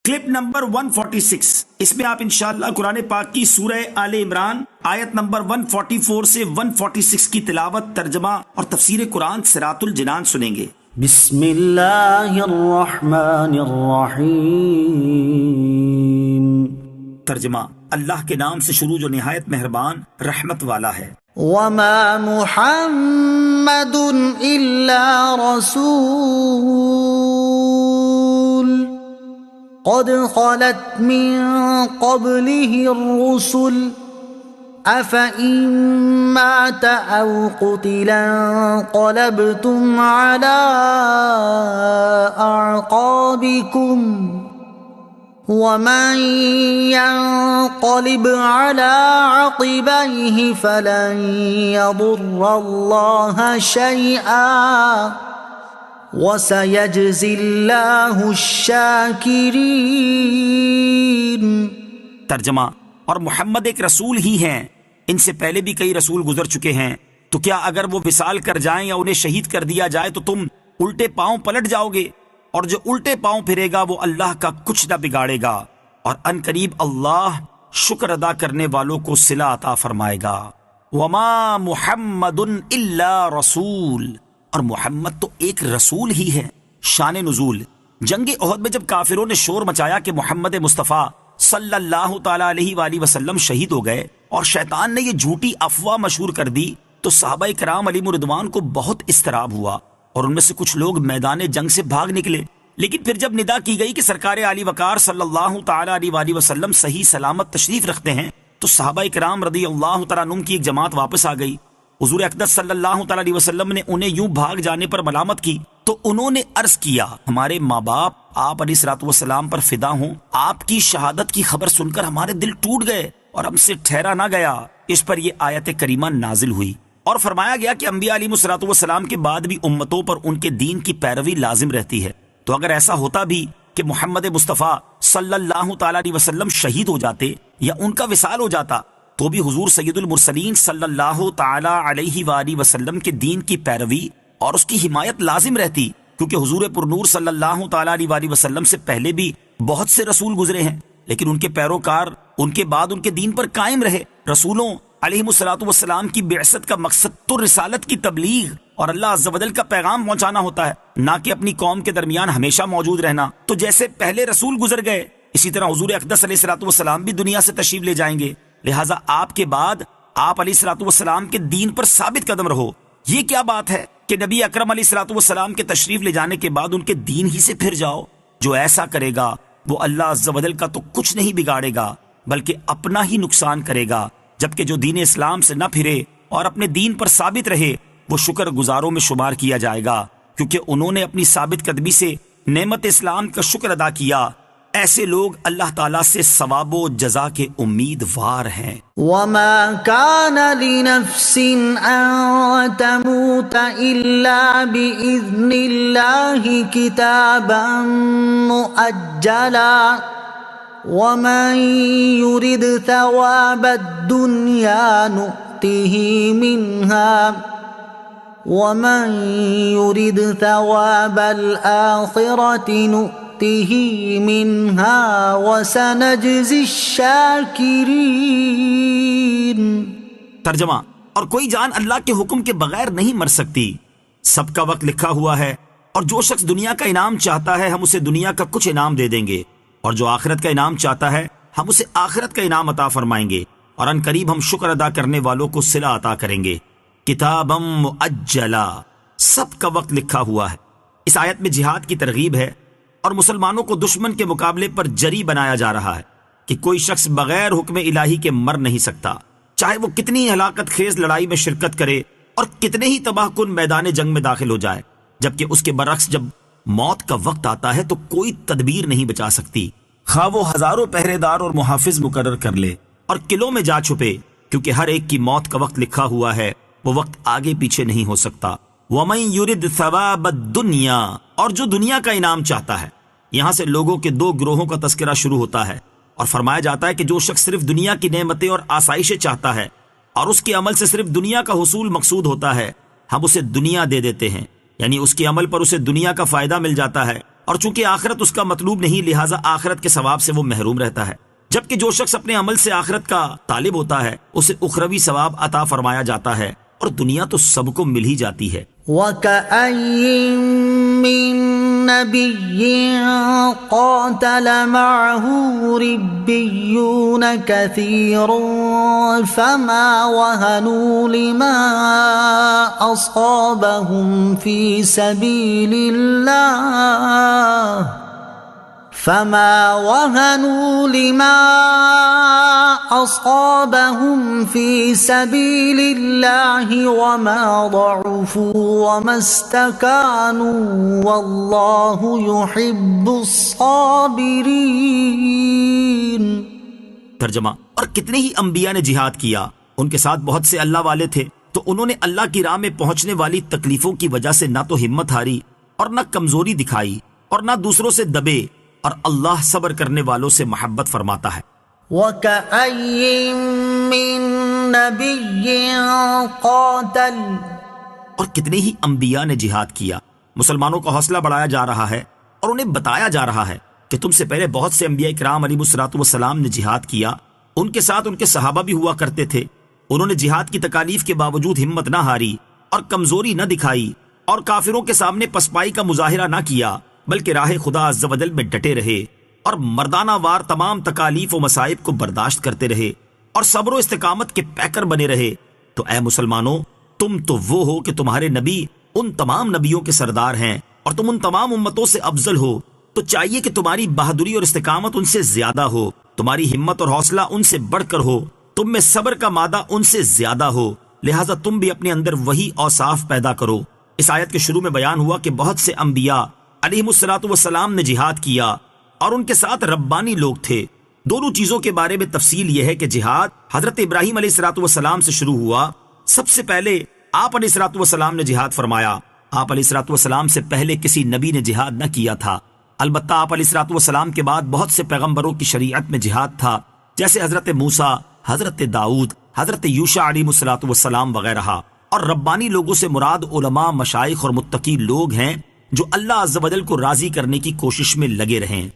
Clip number 146، اس میں آپ انشاءاللہ قرآن پاک کی سورہ آل عمران آیت نمبر 144 سے 146 کی تلاوت، ترجمہ اور تفسیر قرآن صراط الجنان سنیں گے۔ بسم اللہ الرحمن الرحیم۔ ترجمہ، اللہ کے نام سے شروع جو نہایت مہربان رحمت والا ہے۔ وما محمد الا رسول قد خلت من قبله الرسل افإن مات او قتلا انقلبتم على اعقابكم ومن ينقلب على عقبيه فلن يضر الله شيئا وَسَيَجْزِي اللَّهُ الشَّاكِرِينَ۔ ترجمہ، اور محمد ایک رسول ہی ہیں، ان سے پہلے بھی کئی رسول گزر چکے ہیں، تو کیا اگر وہ وصال کر جائیں یا انہیں شہید کر دیا جائے تو تم الٹے پاؤں پلٹ جاؤ گے، اور جو الٹے پاؤں پھرے گا وہ اللہ کا کچھ نہ بگاڑے گا، اور ان قریب اللہ شکر ادا کرنے والوں کو صلہ عطا فرمائے گا۔ وما محمد الا رسول، اور محمد تو ایک رسول ہی ہے۔ شان نزول، جنگ احد میں جب کافروں نے شور مچایا کہ محمد مصطفیٰ صلی اللہ تعالی علیہ وآلہ وسلم شہید ہو گئے اور شیطان نے یہ جھوٹی افواہ مشہور کر دی، تو صحابہ کرام علیہم رضوان کو بہت اضطراب ہوا اور ان میں سے کچھ لوگ میدان جنگ سے بھاگ نکلے۔ لیکن پھر جب ندا کی گئی کہ سرکار علی وقار صلی اللہ تعالی علیہ وآلہ وسلم صحیح سلامت تشریف رکھتے ہیں، تو صحابہ کرام رضی اللہ تعالیٰ عنہم کی ایک جماعت واپس آ گئی۔ حضور اقدس صلی اللہ تعالی علیہ وسلم نے انہیں یوں بھاگ جانے پر ملامت کی، تو انہوں نے عرض کیا، ہمارے ماں باپ آپ علیہ الصلوۃ والسلام پر فدا ہوں، آپ کی شہادت کی خبر سن کر ہمارے دل ٹوٹ گئے اور ہم سے ٹھہرا نہ گیا۔ اس پر یہ آیت کریمہ نازل ہوئی اور فرمایا گیا کہ انبیاء علیہ الصلوۃ والسلام کے بعد بھی امتوں پر ان کے دین کی پیروی لازم رہتی ہے، تو اگر ایسا ہوتا بھی کہ محمد مصطفیٰ صلی اللہ تعالی علیہ وسلم شہید ہو جاتے یا ان کا وصال ہو جاتا، تو بھی حضور سید المرسلین صلی اللہ تعالی علیہ وآلہ وسلم کے دین کی پیروی اور اس کی حمایت لازم رہتی، کیونکہ حضور پرنور صلی اللہ تعالی علیہ وآلہ وسلم سے پہلے بھی بہت سے رسول گزرے ہیں، لیکن ان کے پیروکار ان کے بعد ان کے دین پر قائم رہے۔ رسولوں علیہم الصلوۃ والسلام کی بعثت کا مقصد تو رسالت کی تبلیغ اور اللہ عز و جل کا پیغام پہنچانا ہوتا ہے، نہ کہ اپنی قوم کے درمیان ہمیشہ موجود رہنا۔ تو جیسے پہلے رسول گزر گئے، اسی طرح حضور اقدس علیہ الصلوۃ والسلام بھی دنیا سے تشریف لے جائیں گے، لہٰذا آپ کے بعد آپ علیہ الصلوۃ والسلام کے دین پر ثابت قدم رہو۔ یہ کیا بات ہے کہ نبی اکرم علیہ الصلوۃ والسلام کے تشریف لے جانے کے بعد ان کے دین ہی سے پھر جاؤ؟ جو ایسا کرے گا وہ اللہ عز و جل کا تو کچھ نہیں بگاڑے گا بلکہ اپنا ہی نقصان کرے گا، جبکہ جو دین اسلام سے نہ پھرے اور اپنے دین پر ثابت رہے وہ شکر گزاروں میں شمار کیا جائے گا، کیونکہ انہوں نے اپنی ثابت قدمی سے نعمت اسلام کا شکر ادا کیا۔ ایسے لوگ اللہ تعالیٰ سے ثواب و جزا کے امیدوار ہیں۔ وما كان لنفس ان تموت الا باذن الله كتابا مؤجلا ومن يرد ثواب الدنيا نؤته منها ومن يرد ثواب الآخرة نؤته منها وسنجزي الشاكرين۔ ترجمہ، اور کوئی جان اللہ کے حکم کے بغیر نہیں مر سکتی، سب کا وقت لکھا ہوا ہے، اور جو شخص دنیا کا انعام چاہتا ہے ہم اسے دنیا کا کچھ انعام دے دیں گے، اور جو آخرت کا انعام چاہتا ہے ہم اسے آخرت کا انعام عطا فرمائیں گے، اور ان قریب ہم شکر ادا کرنے والوں کو صلہ عطا کریں گے۔ کتابا مؤجلا، سب کا وقت لکھا ہوا ہے۔ اس آیت میں جہاد کی ترغیب ہے اور مسلمانوں کو دشمن کے مقابلے پر جری بنایا جا رہا ہے کہ کوئی شخص بغیر حکم الہی کے مر نہیں سکتا، چاہے وہ کتنی ہلاکت خیز لڑائی میں شرکت کرے اور کتنے ہی تباہ کن میدان جنگ میں داخل ہو جائے، جبکہ اس کے برعکس جب موت کا وقت آتا ہے تو کوئی تدبیر نہیں بچا سکتی، خواہ وہ ہزاروں پہرے دار اور محافظ مقرر کر لے اور قلعوں میں جا چھپے، کیونکہ ہر ایک کی موت کا وقت لکھا ہوا ہے، وہ وقت آگے پیچھے نہیں ہو سکتا۔ وَمَن يُرِدْ ثَوَابَ الدُّنْيَا، اور جو دنیا کا انعام چاہتا ہے۔ یہاں سے لوگوں کے دو گروہوں کا تذکرہ شروع ہوتا ہے اور فرمایا جاتا ہے کہ جو شخص صرف دنیا کی نعمتیں اور آسائشیں چاہتا ہے اور اس کے عمل سے صرف دنیا کا حصول مقصود ہوتا ہے، ہم اسے دنیا دے دیتے ہیں، یعنی اس کے عمل پر اسے دنیا کا فائدہ مل جاتا ہے، اور چونکہ آخرت اس کا مطلوب نہیں لہٰذا آخرت کے ثواب سے وہ محروم رہتا ہے، جبکہ جو شخص اپنے عمل سے آخرت کا طالب ہوتا ہے اسے اخروی ثواب عطا فرمایا جاتا ہے، اور دنیا تو سب کو مل ہی جاتی ہے۔ وَكَأَيٍّ مِّن نَّبِيٍّ قَاتَلَ مَعَهُ رِبِّيُّونَ كَثِيرٌ فَمَا وَهَنُوا لِمَا أَصَابَهُمْ فِي سَبِيلِ اللَّهِ فما وهنوا لما أصابهم في سبيل الله وما ضعفوا وما استكانوا والله يحب الصابرين۔ ترجمہ، اور کتنے ہی انبیاء نے جہاد کیا، ان کے ساتھ بہت سے اللہ والے تھے، تو انہوں نے اللہ کی راہ میں پہنچنے والی تکلیفوں کی وجہ سے نہ تو ہمت ہاری اور نہ کمزوری دکھائی اور نہ دوسروں سے دبے، اور اللہ صبر کرنے والوں سے محبت فرماتا ہے۔ وَكَأَيٍّ مِّن نَّبِيٍّ قَاتَلَ، اور کتنے ہی انبیاء نے جہاد کیا۔ مسلمانوں کا حوصلہ بڑھایا جا رہا ہے اور انہیں بتایا جا رہا ہے کہ تم سے پہلے بہت سے انبیاء کرام علیہ الصلوۃ والسلام نے جہاد کیا، ان کے ساتھ ان کے صحابہ بھی ہوا کرتے تھے، انہوں نے جہاد کی تکالیف کے باوجود ہمت نہ ہاری اور کمزوری نہ دکھائی اور کافروں کے سامنے پسپائی کا مظاہرہ نہ کیا، بلکہ راہ خدا عز و جل میں ڈٹے رہے اور مردانہ وار تمام تکالیف و مصائب کو برداشت کرتے رہے اور صبر و استقامت کے پیکر بنے رہے۔ تو اے مسلمانوں، تم تو وہ ہو کہ تمہارے نبی ان تمام نبیوں کے سردار ہیں اور تم ان تمام امتوں سے افضل ہو، تو چاہیے کہ تمہاری بہادری اور استقامت ان سے زیادہ ہو، تمہاری ہمت اور حوصلہ ان سے بڑھ کر ہو، تم میں صبر کا مادہ ان سے زیادہ ہو، لہٰذا تم بھی اپنے اندر وہی اوصاف پیدا کرو۔ اس آیت کے شروع میں بیان ہوا کہ بہت سے انبیاء علیہم الصلوۃ والسلام نے جہاد کیا اور ان کے ساتھ ربانی لوگ تھے۔ دونوں چیزوں کے بارے میں تفصیل یہ ہے کہ جہاد حضرت ابراہیم علیہ الصلوۃ والسلام سے شروع ہوا۔ سب سے پہلے آپ علیہ الصلوۃ والسلام نے جہاد فرمایا۔ آپ علیہ الصلوۃ والسلام سے پہلے کسی نبی نے جہاد نہ کیا تھا، البتہ آپ علیہ الصلوۃ والسلام کے بعد بہت سے پیغمبروں کی شریعت میں جہاد تھا، جیسے حضرت موسیٰ، حضرت داؤد، حضرت یوشع علیہ الصلوۃ والسلام وغیرہ۔ اور ربانی لوگوں سے مراد علماء، مشائخ اور متقی لوگ ہیں جو اللہ عز و جل کو راضی کرنے کی کوشش میں لگے رہیں۔